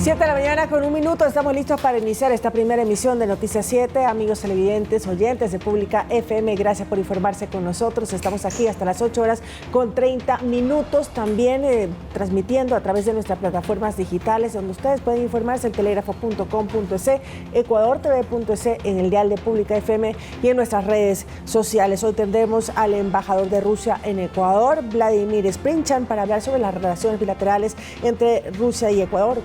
7 de la mañana con 1 minuto, estamos listos para iniciar esta primera emisión de Noticias 7. Amigos televidentes, oyentes de Pública FM, gracias por informarse con nosotros. Estamos aquí hasta las 8 horas con 30 minutos, también transmitiendo a través de nuestras plataformas digitales, donde ustedes pueden informarse en telegrafo.com.es, ecuadortv.es, en el dial de Pública FM y en nuestras redes sociales. Hoy tendremos al embajador de Rusia en Ecuador, Vladimir Sprinchan, para hablar sobre las relaciones bilaterales entre Rusia y Ecuador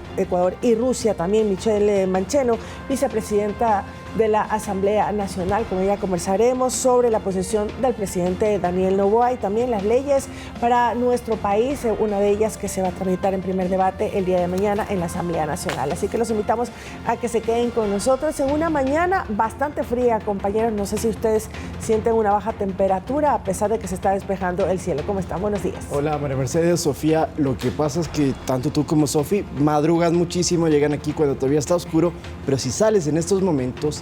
y Rusia. También Michelle Mancheno, vicepresidenta de la Asamblea Nacional. Con ella conversaremos sobre la posición del presidente Daniel Noboa y también las leyes para nuestro país, una de ellas que se va a tramitar en primer debate el día de mañana en la Asamblea Nacional. Así que los invitamos a que se queden con nosotros en una mañana bastante fría, compañeros. No sé si ustedes sienten una baja temperatura a pesar de que se está despejando el cielo. ¿Cómo están? Buenos días. Hola, María Mercedes, Sofía. Lo que pasa es que tanto tú como Sofi madrugan muchísimo, llegan aquí cuando todavía está oscuro, pero si sales en estos momentos,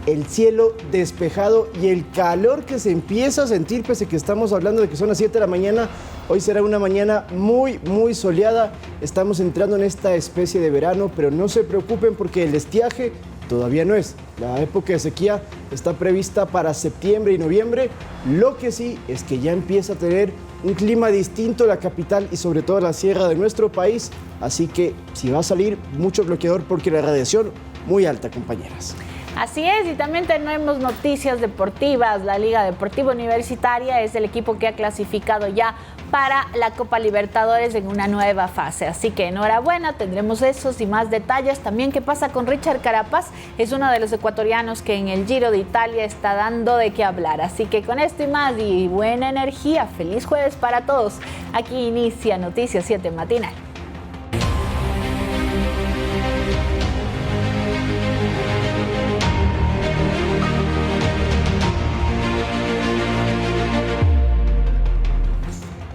el cielo despejado y el calor que se empieza a sentir, pese que estamos hablando de que son las 7 de la mañana, hoy será una mañana muy soleada. Estamos entrando en esta especie de verano, pero no se preocupen porque el estiaje todavía no es. La época de sequía está prevista para septiembre y noviembre. Lo que sí es que ya empieza a tener un clima distinto la capital y sobre todo la sierra de nuestro país. Así que si va a salir, mucho bloqueador porque la radiación muy alta, compañeras. Así es, y también tenemos noticias deportivas. La Liga Deportiva Universitaria es el equipo que ha clasificado ya para la Copa Libertadores en una nueva fase. Así que enhorabuena, tendremos esos y más detalles. También qué pasa con Richard Carapaz, es uno de los ecuatorianos que en el Giro de Italia está dando de qué hablar. Así que con esto y más y buena energía, feliz jueves para todos. Aquí inicia Noticias 7 Matinal.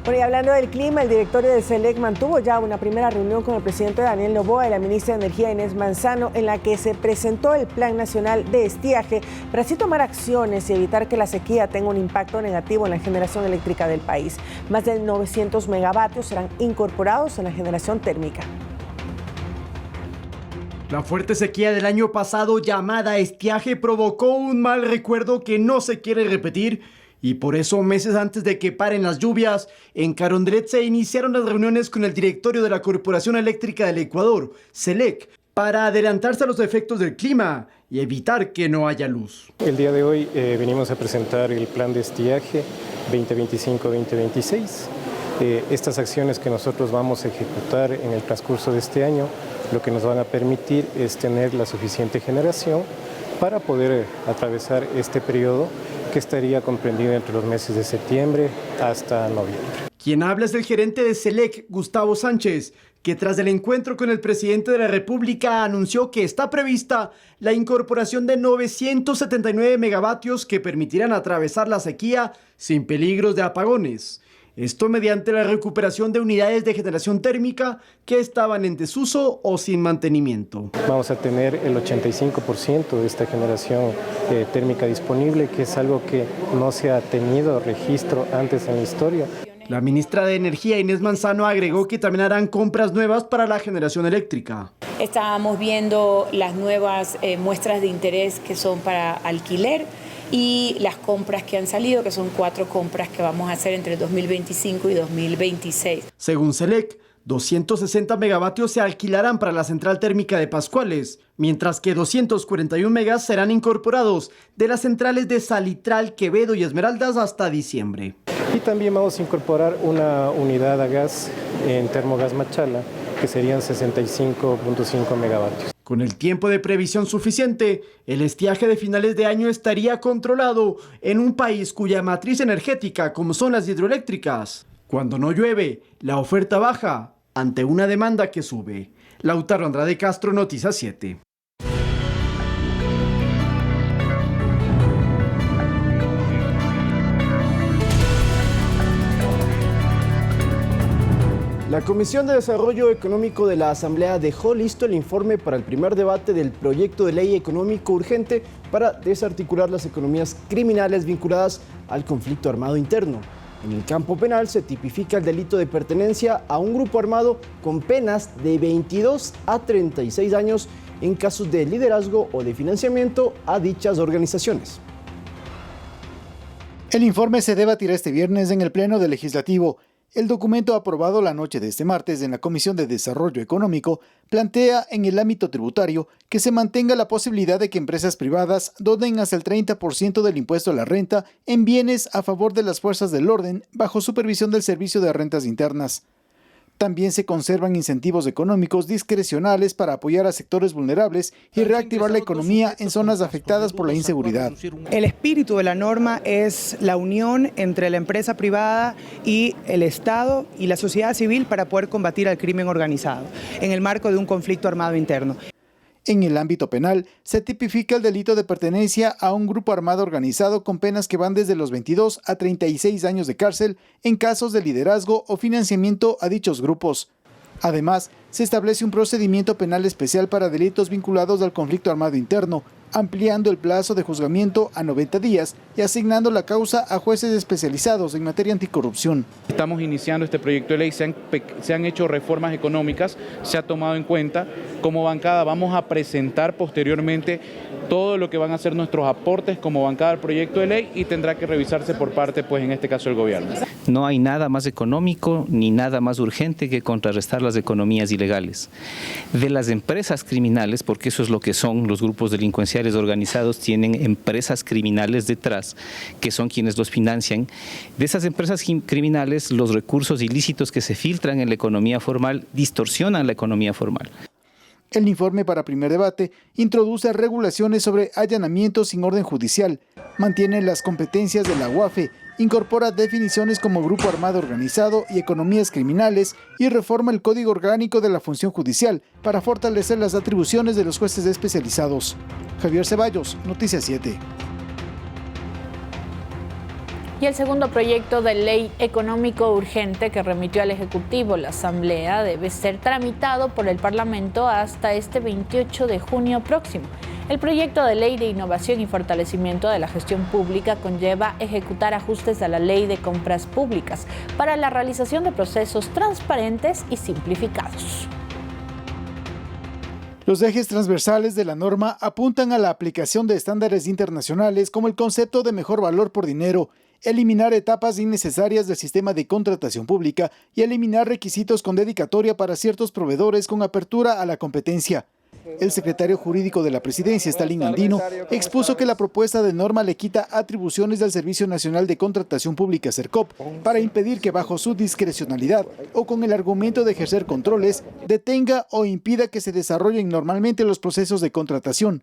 Bueno, y hablando del clima, el directorio de SELEC mantuvo ya una primera reunión con el presidente Daniel Noboa y la ministra de Energía Inés Manzano, en la que se presentó el Plan Nacional de Estiaje para así tomar acciones y evitar que la sequía tenga un impacto negativo en la generación eléctrica del país. Más de 900 megavatios serán incorporados en la generación térmica. La fuerte sequía del año pasado, llamada estiaje, provocó un mal recuerdo que no se quiere repetir. Y por eso, meses antes de que paren las lluvias, en Carondelet se iniciaron las reuniones con el directorio de la Corporación Eléctrica del Ecuador, SELEC, para adelantarse a los efectos del clima y evitar que no haya luz. El día de hoy venimos a presentar el plan de estiaje 2025-2026. Estas acciones que nosotros vamos a ejecutar en el transcurso de este año, lo que nos van a permitir es tener la suficiente generación para poder atravesar este periodo que estaría comprendido entre los meses de septiembre hasta noviembre. Quien habla es el gerente de SELEC, Gustavo Sánchez, que tras el encuentro con el presidente de la República anunció que está prevista la incorporación de 979 megavatios que permitirán atravesar la sequía sin peligros de apagones. Esto mediante la recuperación de unidades de generación térmica que estaban en desuso o sin mantenimiento. Vamos a tener el 85% de esta generación térmica disponible, que es algo que no se ha tenido registro antes en la historia. La ministra de Energía, Inés Manzano, agregó que también harán compras nuevas para la generación eléctrica. Estábamos viendo las nuevas muestras de interés que son para alquiler y las compras que han salido, que son 4 compras que vamos a hacer entre 2025 y 2026. Según SELEC, 260 megavatios se alquilarán para la central térmica de Pascuales, mientras que 241 megas serán incorporados de las centrales de Salitral, Quevedo y Esmeraldas hasta diciembre. Y también vamos a incorporar una unidad a gas en Termogas Machala, que serían 65.5 megavatios. Con el tiempo de previsión suficiente, el estiaje de finales de año estaría controlado en un país cuya matriz energética, como son las hidroeléctricas. Cuando no llueve, la oferta baja ante una demanda que sube. Lautaro Andrade Castro, Noticias 7. La Comisión de Desarrollo Económico de la Asamblea dejó listo el informe para el primer debate del proyecto de ley económico urgente para desarticular las economías criminales vinculadas al conflicto armado interno. En el campo penal se tipifica el delito de pertenencia a un grupo armado con penas de 22 a 36 años en casos de liderazgo o de financiamiento a dichas organizaciones. El informe se debatirá este viernes en el Pleno del Legislativo. El documento aprobado la noche de este martes en la Comisión de Desarrollo Económico plantea en el ámbito tributario que se mantenga la posibilidad de que empresas privadas donen hasta el 30% del impuesto a la renta en bienes a favor de las fuerzas del orden bajo supervisión del Servicio de Rentas Internas. También se conservan incentivos económicos discrecionales para apoyar a sectores vulnerables y reactivar la economía en zonas afectadas por la inseguridad. El espíritu de la norma es la unión entre la empresa privada y el Estado y la sociedad civil para poder combatir al crimen organizado en el marco de un conflicto armado interno. En el ámbito penal, se tipifica el delito de pertenencia a un grupo armado organizado con penas que van desde los 22 a 36 años de cárcel en casos de liderazgo o financiamiento a dichos grupos. Además, se establece un procedimiento penal especial para delitos vinculados al conflicto armado interno, ampliando el plazo de juzgamiento a 90 días y asignando la causa a jueces especializados en materia anticorrupción. Estamos iniciando este proyecto de ley, se han hecho reformas económicas, se ha tomado en cuenta. Como bancada vamos a presentar posteriormente todo lo que van a ser nuestros aportes como bancada al proyecto de ley y tendrá que revisarse por parte, pues en este caso, del gobierno. No hay nada más económico ni nada más urgente que contrarrestar las economías ilegales. De las empresas criminales, porque eso es lo que son los grupos delincuenciales organizados, tienen empresas criminales detrás, que son quienes los financian. De esas empresas criminales, los recursos ilícitos que se filtran en la economía formal distorsionan la economía formal. El informe para primer debate introduce regulaciones sobre allanamientos sin orden judicial, mantiene las competencias de la UAFE, incorpora definiciones como grupo armado organizado y economías criminales y reforma el Código Orgánico de la Función Judicial para fortalecer las atribuciones de los jueces especializados. Javier Ceballos, Noticias 7. Y el segundo proyecto de ley económico urgente que remitió al Ejecutivo la Asamblea debe ser tramitado por el Parlamento hasta este 28 de junio próximo. El proyecto de ley de innovación y fortalecimiento de la gestión pública conlleva ejecutar ajustes a la ley de compras públicas para la realización de procesos transparentes y simplificados. Los ejes transversales de la norma apuntan a la aplicación de estándares internacionales como el concepto de mejor valor por dinero, eliminar etapas innecesarias del sistema de contratación pública y eliminar requisitos con dedicatoria para ciertos proveedores con apertura a la competencia. El secretario jurídico de la Presidencia, Stalin Andino, expuso que la propuesta de norma le quita atribuciones al Servicio Nacional de Contratación Pública, SERCOP, para impedir que bajo su discrecionalidad o con el argumento de ejercer controles, detenga o impida que se desarrollen normalmente los procesos de contratación.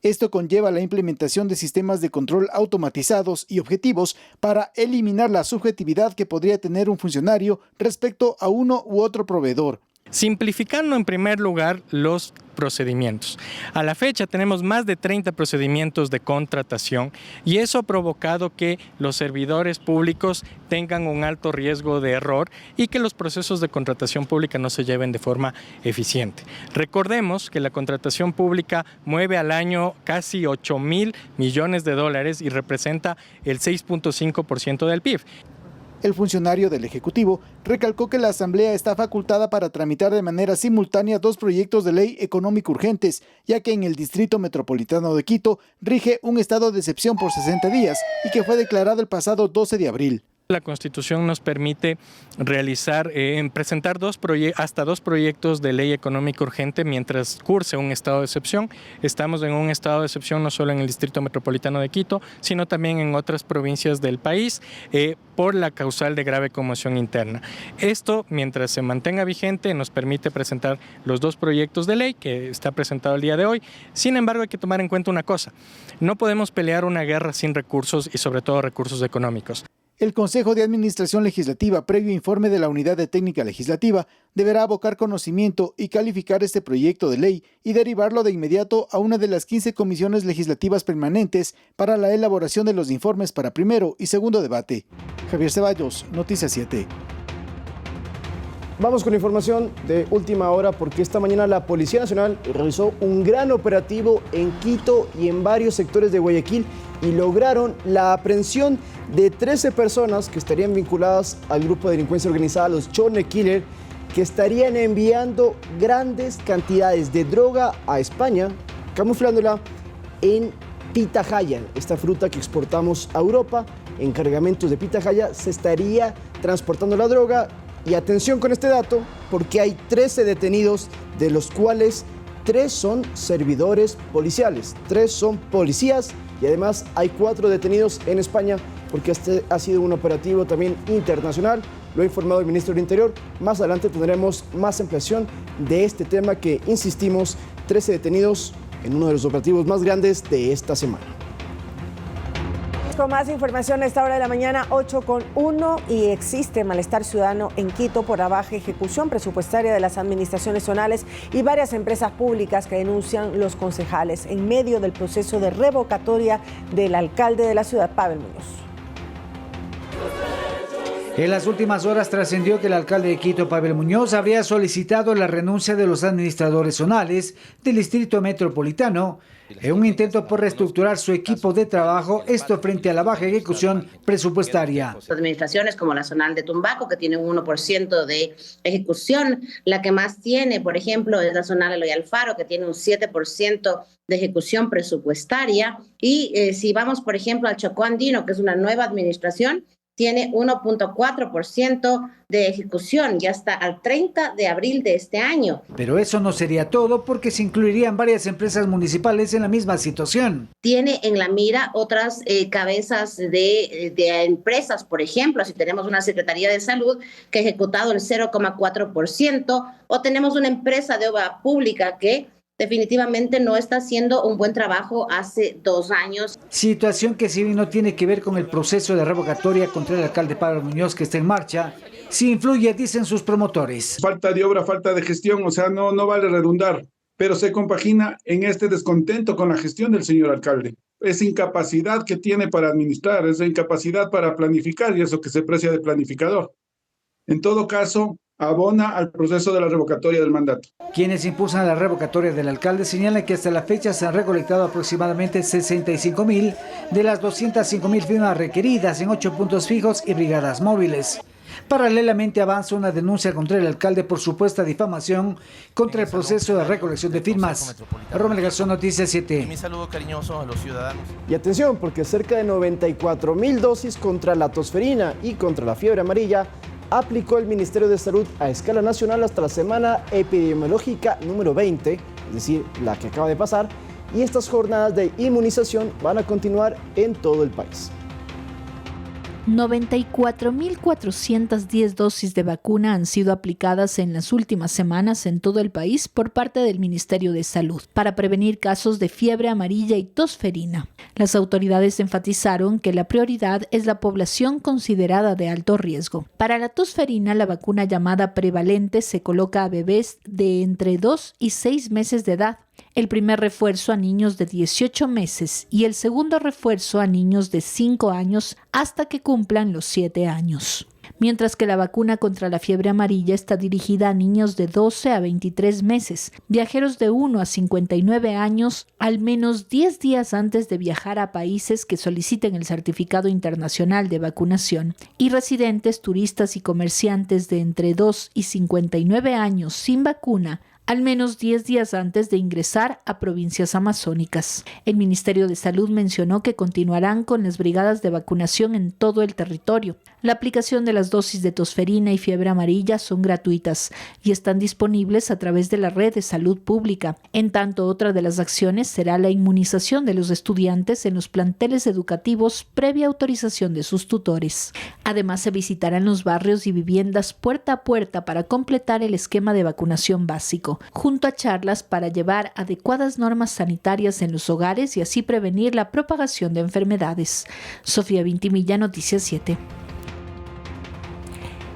Esto conlleva la implementación de sistemas de control automatizados y objetivos para eliminar la subjetividad que podría tener un funcionario respecto a uno u otro proveedor. Simplificando en primer lugar los procedimientos. A la fecha tenemos más de 30 procedimientos de contratación y eso ha provocado que los servidores públicos tengan un alto riesgo de error y que los procesos de contratación pública no se lleven de forma eficiente. Recordemos que la contratación pública mueve al año casi 8.000 millones de dólares y representa el 6.5% del PIB. El funcionario del Ejecutivo recalcó que la Asamblea está facultada para tramitar de manera simultánea dos proyectos de ley económico urgentes, ya que en el Distrito Metropolitano de Quito rige un estado de excepción por 60 días y que fue declarado el pasado 12 de abril. La Constitución nos permite presentar hasta dos proyectos de ley económica urgente mientras curse un estado de excepción. Estamos en un estado de excepción no solo en el Distrito Metropolitano de Quito, sino también en otras provincias del país por la causal de grave conmoción interna. Esto, mientras se mantenga vigente, nos permite presentar los dos proyectos de ley que está presentado el día de hoy. Sin embargo, hay que tomar en cuenta una cosa: no podemos pelear una guerra sin recursos y sobre todo recursos económicos. El Consejo de Administración Legislativa, previo informe de la Unidad de Técnica Legislativa, deberá abocar conocimiento y calificar este proyecto de ley y derivarlo de inmediato a una de las 15 comisiones legislativas permanentes para la elaboración de los informes para primero y segundo debate. Javier Ceballos, Noticias 7. Vamos con información de última hora porque esta mañana la Policía Nacional realizó un gran operativo en Quito y en varios sectores de Guayaquil y lograron la aprehensión de 13 personas que estarían vinculadas al grupo de delincuencia organizada, los Chone Killer, que estarían enviando grandes cantidades de droga a España, camuflándola en pitahaya, esta fruta que exportamos a Europa. En cargamentos de pitahaya se estaría transportando la droga. Y atención con este dato, porque hay 13 detenidos, de los cuales 3 son servidores policiales, 3 son policías y además hay 4 detenidos en España, porque este ha sido un operativo también internacional. Lo ha informado el ministro del Interior. Más adelante tendremos más ampliación de este tema que, insistimos, 13 detenidos en uno de los operativos más grandes de esta semana. Con más información a esta hora de la mañana, 8:01, y existe malestar ciudadano en Quito por la baja ejecución presupuestaria de las administraciones zonales y varias empresas públicas que denuncian los concejales en medio del proceso de revocatoria del alcalde de la ciudad, Pavel Muñoz. En las últimas horas trascendió que el alcalde de Quito, Pavel Muñoz, habría solicitado la renuncia de los administradores zonales del distrito metropolitano en un intento por reestructurar su equipo de trabajo, esto frente a la baja ejecución presupuestaria. Administraciones como la zonal de Tumbaco, que tiene un 1% de ejecución, la que más tiene, por ejemplo, es la zonal Eloy Alfaro, que tiene un 7% de ejecución presupuestaria, y si vamos, por ejemplo, al Chocó Andino, que es una nueva administración, tiene 1.4% de ejecución ya hasta al 30 de abril de este año. Pero eso no sería todo, porque se incluirían varias empresas municipales en la misma situación. Tiene en la mira otras cabezas de empresas, por ejemplo, si tenemos una Secretaría de Salud que ha ejecutado el 0.4%, o tenemos una empresa de obra pública que definitivamente no está haciendo un buen trabajo hace 2 años. Situación que, si bien no tiene que ver con el proceso de revocatoria contra el alcalde Pavel Muñoz que está en marcha, sí influye, dicen sus promotores. Falta de obra, falta de gestión, o sea, no vale redundar, pero se compagina en este descontento con la gestión del señor alcalde. Esa incapacidad que tiene para administrar, esa incapacidad para planificar, y eso que se precia de planificador. En todo caso, abona al proceso de la revocatoria del mandato. Quienes impulsan la revocatoria del alcalde señalan que hasta la fecha se han recolectado aproximadamente 65.000 de las 205.000 firmas requeridas en 8 puntos fijos y brigadas móviles. Paralelamente avanza una denuncia contra el alcalde por supuesta difamación contra el proceso de recolección de firmas. Romel Garzón, Noticias 7. Y mi saludo cariñoso a los ciudadanos. Y atención, porque cerca de 94.000 dosis contra la tosferina y contra la fiebre amarilla aplicó el Ministerio de Salud a escala nacional hasta la semana epidemiológica número 20, es decir, la que acaba de pasar, y estas jornadas de inmunización van a continuar en todo el país. 94.410 dosis de vacuna han sido aplicadas en las últimas semanas en todo el país por parte del Ministerio de Salud para prevenir casos de fiebre amarilla y tosferina. Las autoridades enfatizaron que la prioridad es la población considerada de alto riesgo. Para la tosferina, la vacuna llamada prevalente se coloca a bebés de entre 2 y 6 meses de edad, el primer refuerzo a niños de 18 meses y el segundo refuerzo a niños de 5 años hasta que cumplan los 7 años. Mientras que la vacuna contra la fiebre amarilla está dirigida a niños de 12 a 23 meses, viajeros de 1 a 59 años, al menos 10 días antes de viajar a países que soliciten el certificado internacional de vacunación, y residentes, turistas y comerciantes de entre 2 y 59 años sin vacuna, al menos 10 días antes de ingresar a provincias amazónicas. El Ministerio de Salud mencionó que continuarán con las brigadas de vacunación en todo el territorio. La aplicación de las dosis de tosferina y fiebre amarilla son gratuitas y están disponibles a través de la red de salud pública. En tanto, otra de las acciones será la inmunización de los estudiantes en los planteles educativos previa autorización de sus tutores. Además, se visitarán los barrios y viviendas puerta a puerta para completar el esquema de vacunación básico, junto a charlas para llevar adecuadas normas sanitarias en los hogares y así prevenir la propagación de enfermedades. Sofía Vintimilla, Noticias 7.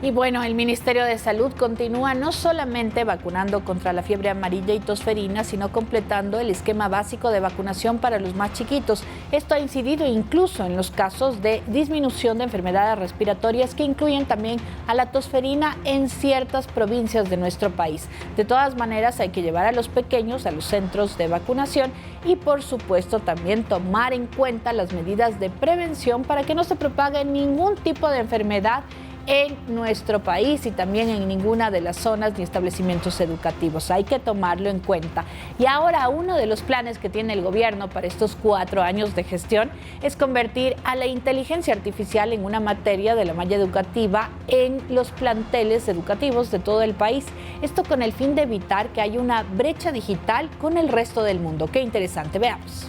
Y bueno, el Ministerio de Salud continúa no solamente vacunando contra la fiebre amarilla y tosferina, sino completando el esquema básico de vacunación para los más chiquitos. Esto ha incidido incluso en los casos de disminución de enfermedades respiratorias que incluyen también a la tosferina en ciertas provincias de nuestro país. De todas maneras, hay que llevar a los pequeños a los centros de vacunación y, por supuesto, también tomar en cuenta las medidas de prevención para que no se propague ningún tipo de enfermedad en nuestro país y también en ninguna de las zonas ni establecimientos educativos. Hay que tomarlo en cuenta. Y ahora uno de los planes que tiene el gobierno para estos 4 años de gestión es convertir a la inteligencia artificial en una materia de la malla educativa en los planteles educativos de todo el país. Esto con el fin de evitar que haya una brecha digital con el resto del mundo. Qué interesante, veamos.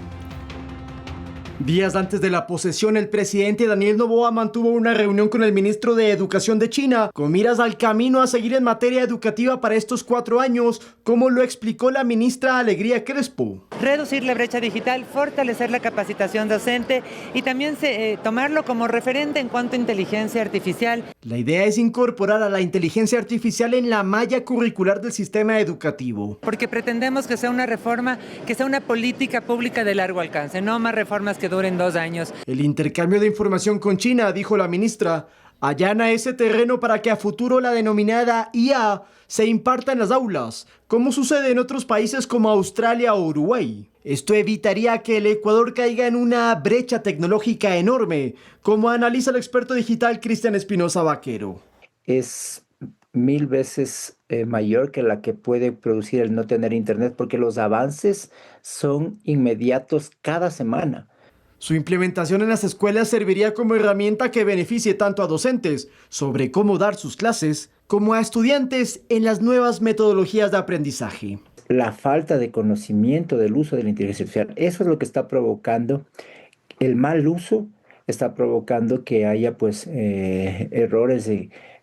Días antes de la posesión, el presidente Daniel Noboa mantuvo una reunión con el ministro de Educación de China, con miras al camino a seguir en materia educativa para estos 4 años, como lo explicó la ministra Alegría Crespo. Reducir la brecha digital, fortalecer la capacitación docente y también tomarlo como referente en cuanto a inteligencia artificial. La idea es incorporar a la inteligencia artificial en la malla curricular del sistema educativo. Porque pretendemos que sea una reforma, que sea una política pública de largo alcance, no más reformas que duren 2 años. El intercambio de información con China, dijo la ministra, allana ese terreno para que a futuro la denominada IA se imparta en las aulas, como sucede en otros países como Australia o Uruguay. Esto evitaría que el Ecuador caiga en una brecha tecnológica enorme, como analiza el experto digital Cristian Espinosa Vaquero. Es 1000 veces mayor que la que puede producir el no tener internet, porque los avances son inmediatos cada semana. Su implementación en las escuelas serviría como herramienta que beneficie tanto a docentes sobre cómo dar sus clases, como a estudiantes en las nuevas metodologías de aprendizaje. La falta de conocimiento del uso de la inteligencia artificial, eso es lo que está provocando el mal uso, está provocando que haya errores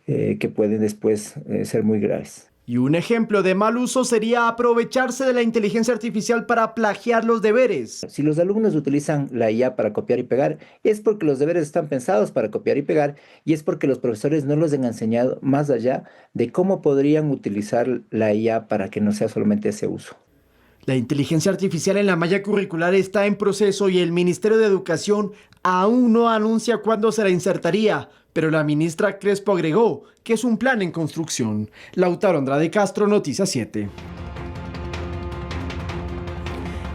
que pueden después ser muy graves. Y un ejemplo de mal uso sería aprovecharse de la inteligencia artificial para plagiar los deberes. Si los alumnos utilizan la IA para copiar y pegar, es porque los deberes están pensados para copiar y pegar y es porque los profesores no los han enseñado más allá de cómo podrían utilizar la IA para que no sea solamente ese uso. La inteligencia artificial en la malla curricular está en proceso y el Ministerio de Educación aún no anuncia cuándo se la insertaría, pero la ministra Crespo agregó que es un plan en construcción. Lautaro Andrade Castro, Noticias 7.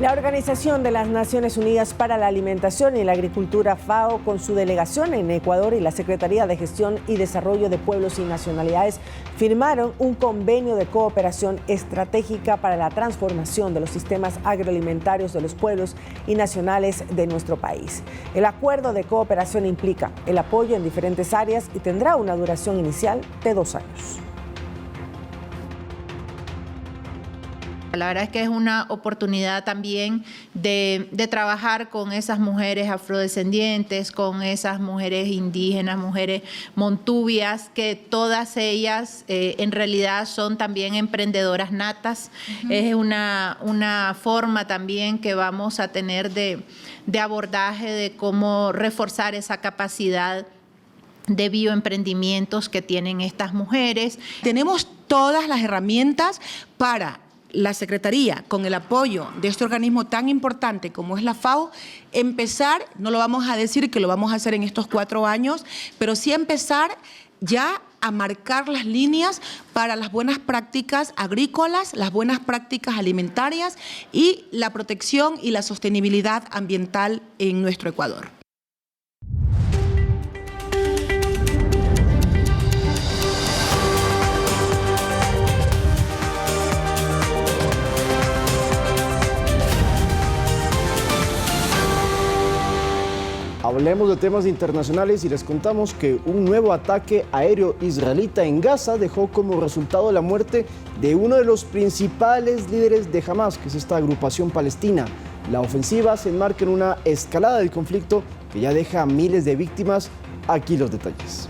La Organización de las Naciones Unidas para la Alimentación y la Agricultura, FAO, con su delegación en Ecuador y la Secretaría de Gestión y Desarrollo de Pueblos y Nacionalidades, firmaron un convenio de cooperación estratégica para la transformación de los sistemas agroalimentarios de los pueblos y nacionales de nuestro país. El acuerdo de cooperación implica el apoyo en diferentes áreas y tendrá una duración inicial de 2 años. La verdad es que es una oportunidad también de trabajar con esas mujeres afrodescendientes, con esas mujeres indígenas, mujeres montubias, que todas ellas en realidad son también emprendedoras natas. Es una forma también que vamos a tener de abordaje de cómo reforzar esa capacidad de bioemprendimientos que tienen estas mujeres. Tenemos todas las herramientas para la Secretaría, con el apoyo de este organismo tan importante como es la FAO, empezar, no lo vamos a decir que lo vamos a hacer en estos 4 años, pero sí empezar ya a marcar las líneas para las buenas prácticas agrícolas, las buenas prácticas alimentarias y la protección y la sostenibilidad ambiental en nuestro Ecuador. Hablemos de temas internacionales y les contamos que un nuevo ataque aéreo israelita en Gaza dejó como resultado la muerte de uno de los principales líderes de Hamas, que es esta agrupación palestina. La ofensiva se enmarca en una escalada del conflicto que ya deja miles de víctimas. Aquí los detalles.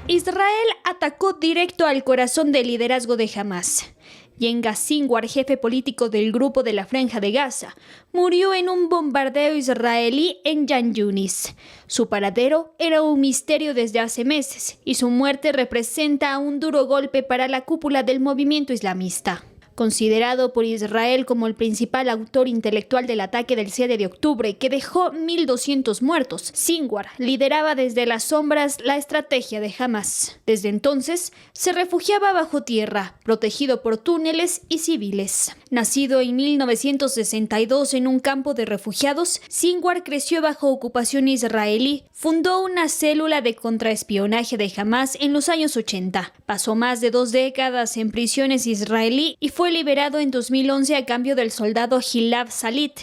Israel atacó directo al corazón del liderazgo de Hamas. Yenga Sinwar, jefe político del grupo de la Franja de Gaza, murió en un bombardeo israelí en Khan Yunis. Su paradero era un misterio desde hace meses y su muerte representa un duro golpe para la cúpula del movimiento islamista. Considerado por Israel como el principal autor intelectual del ataque del 7 de octubre, que dejó 1.200 muertos, Sinwar lideraba desde las sombras la estrategia de Hamas. Desde entonces, se refugiaba bajo tierra, protegido por túneles y civiles. Nacido en 1962 en un campo de refugiados, Sinwar creció bajo ocupación israelí, fundó una célula de contraespionaje de Hamas en los años 80. Pasó más de 2 décadas en prisiones israelí y fue liberado en 2011 a cambio del soldado Gilad Shalit.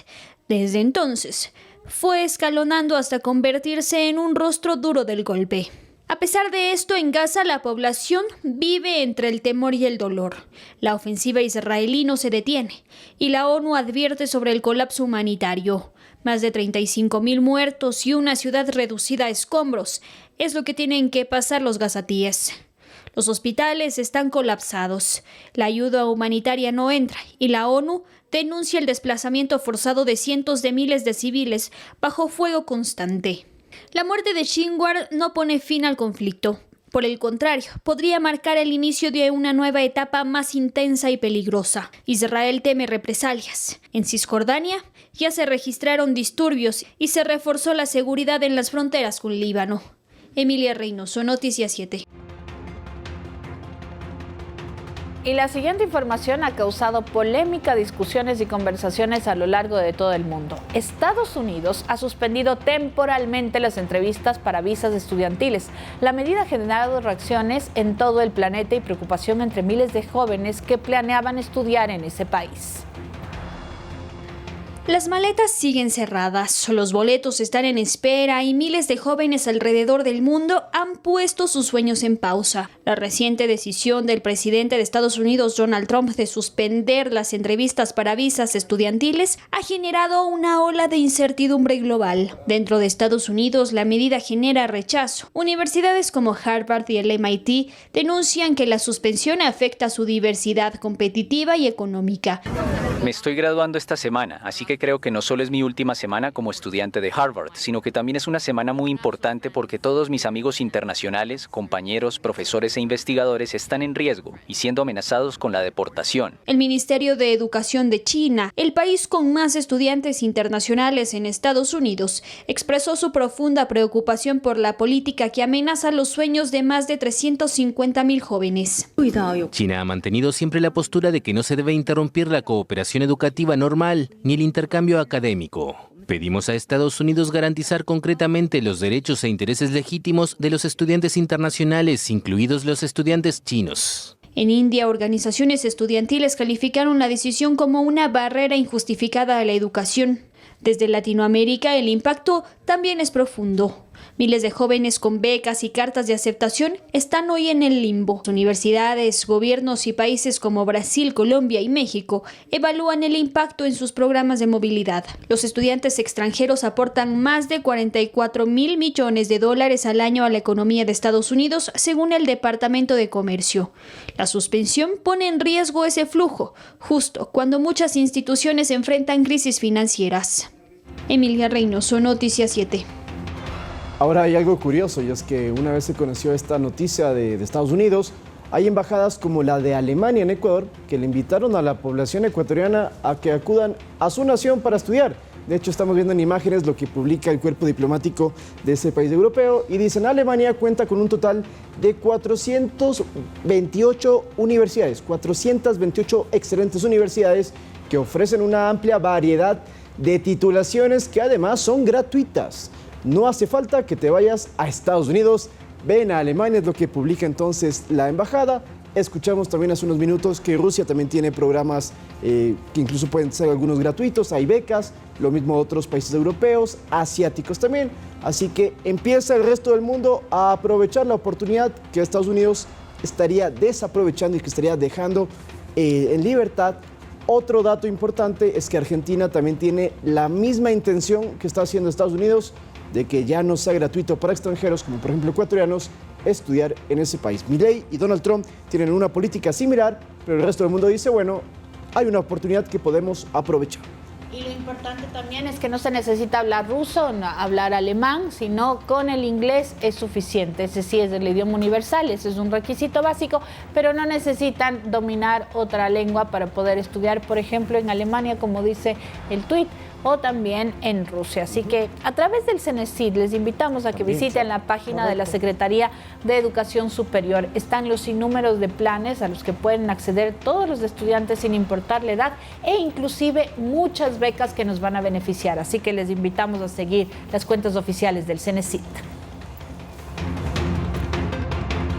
Desde entonces, fue escalonando hasta convertirse en un rostro duro del golpe. A pesar de esto, en Gaza la población vive entre el temor y el dolor. La ofensiva israelí no se detiene y la ONU advierte sobre el colapso humanitario. Más de 35.000 muertos y una ciudad reducida a escombros es lo que tienen que pasar los gazatíes. Los hospitales están colapsados, la ayuda humanitaria no entra y la ONU denuncia el desplazamiento forzado de cientos de miles de civiles bajo fuego constante. La muerte de Sinwar no pone fin al conflicto. Por el contrario, podría marcar el inicio de una nueva etapa más intensa y peligrosa. Israel teme represalias. En Cisjordania ya se registraron disturbios y se reforzó la seguridad en las fronteras con Líbano. Emilia Reynoso, Noticias 7. Y la siguiente información ha causado polémica, discusiones y conversaciones a lo largo de todo el mundo. Estados Unidos ha suspendido temporalmente las entrevistas para visas estudiantiles. La medida ha generado reacciones en todo el planeta y preocupación entre miles de jóvenes que planeaban estudiar en ese país. Las maletas siguen cerradas, los boletos están en espera y miles de jóvenes alrededor del mundo han puesto sus sueños en pausa. La reciente decisión del presidente de Estados Unidos, Donald Trump, de suspender las entrevistas para visas estudiantiles ha generado una ola de incertidumbre global. Dentro de Estados Unidos, la medida genera rechazo. Universidades como Harvard y el MIT denuncian que la suspensión afecta su diversidad competitiva y económica. Me estoy graduando esta semana, así que creo que no solo es mi última semana como estudiante de Harvard, sino que también es una semana muy importante porque todos mis amigos internacionales, compañeros, profesores e investigadores están en riesgo y siendo amenazados con la deportación. El Ministerio de Educación de China, el país con más estudiantes internacionales en Estados Unidos, expresó su profunda preocupación por la política que amenaza los sueños de más de 350.000 jóvenes. China ha mantenido siempre la postura de que no se debe interrumpir la cooperación educativa normal ni el intercambio académico. Pedimos a Estados Unidos garantizar concretamente los derechos e intereses legítimos de los estudiantes internacionales, incluidos los estudiantes chinos. En India, organizaciones estudiantiles calificaron la decisión como una barrera injustificada a la educación. Desde Latinoamérica, el impacto también es profundo. Miles de jóvenes con becas y cartas de aceptación están hoy en el limbo. Universidades, gobiernos y países como Brasil, Colombia y México evalúan el impacto en sus programas de movilidad. Los estudiantes extranjeros aportan más de $44.000 millones al año a la economía de Estados Unidos, según el Departamento de Comercio. La suspensión pone en riesgo ese flujo, justo cuando muchas instituciones enfrentan crisis financieras. Emilia Reynoso, Noticias 7. Ahora hay algo curioso y es que una vez se conoció esta noticia de Estados Unidos, hay embajadas como la de Alemania en Ecuador que le invitaron a la población ecuatoriana a que acudan a su nación para estudiar. De hecho, estamos viendo en imágenes lo que publica el cuerpo diplomático de ese país europeo y dicen Alemania cuenta con un total de 428 universidades, 428 excelentes universidades que ofrecen una amplia variedad de titulaciones que además son gratuitas. No hace falta que te vayas a Estados Unidos, ven a Alemania, es lo que publica entonces la embajada. Escuchamos también hace unos minutos que Rusia también tiene programas que incluso pueden ser algunos gratuitos, hay becas, lo mismo otros países europeos, asiáticos también. Así que empieza el resto del mundo a aprovechar la oportunidad que Estados Unidos estaría desaprovechando y que estaría dejando en libertad. Otro dato importante es que Argentina también tiene la misma intención que está haciendo Estados Unidos, de que ya no sea gratuito para extranjeros, como por ejemplo ecuatorianos, estudiar en ese país. Milei y Donald Trump tienen una política similar pero el resto del mundo dice, bueno, hay una oportunidad que podemos aprovechar. Y lo importante también es que no se necesita hablar ruso, no hablar alemán, sino con el inglés es suficiente. Ese sí es el idioma universal, ese es un requisito básico, pero no necesitan dominar otra lengua para poder estudiar, por ejemplo, en Alemania, como dice el tuit, o también en Rusia. Así que a través del CENESID les invitamos a que visiten la página de la Secretaría de Educación Superior. Están los sinnúmeros de planes a los que pueden acceder todos los estudiantes sin importar la edad e inclusive muchas becas que nos van a beneficiar. Así que les invitamos a seguir las cuentas oficiales del CENESID.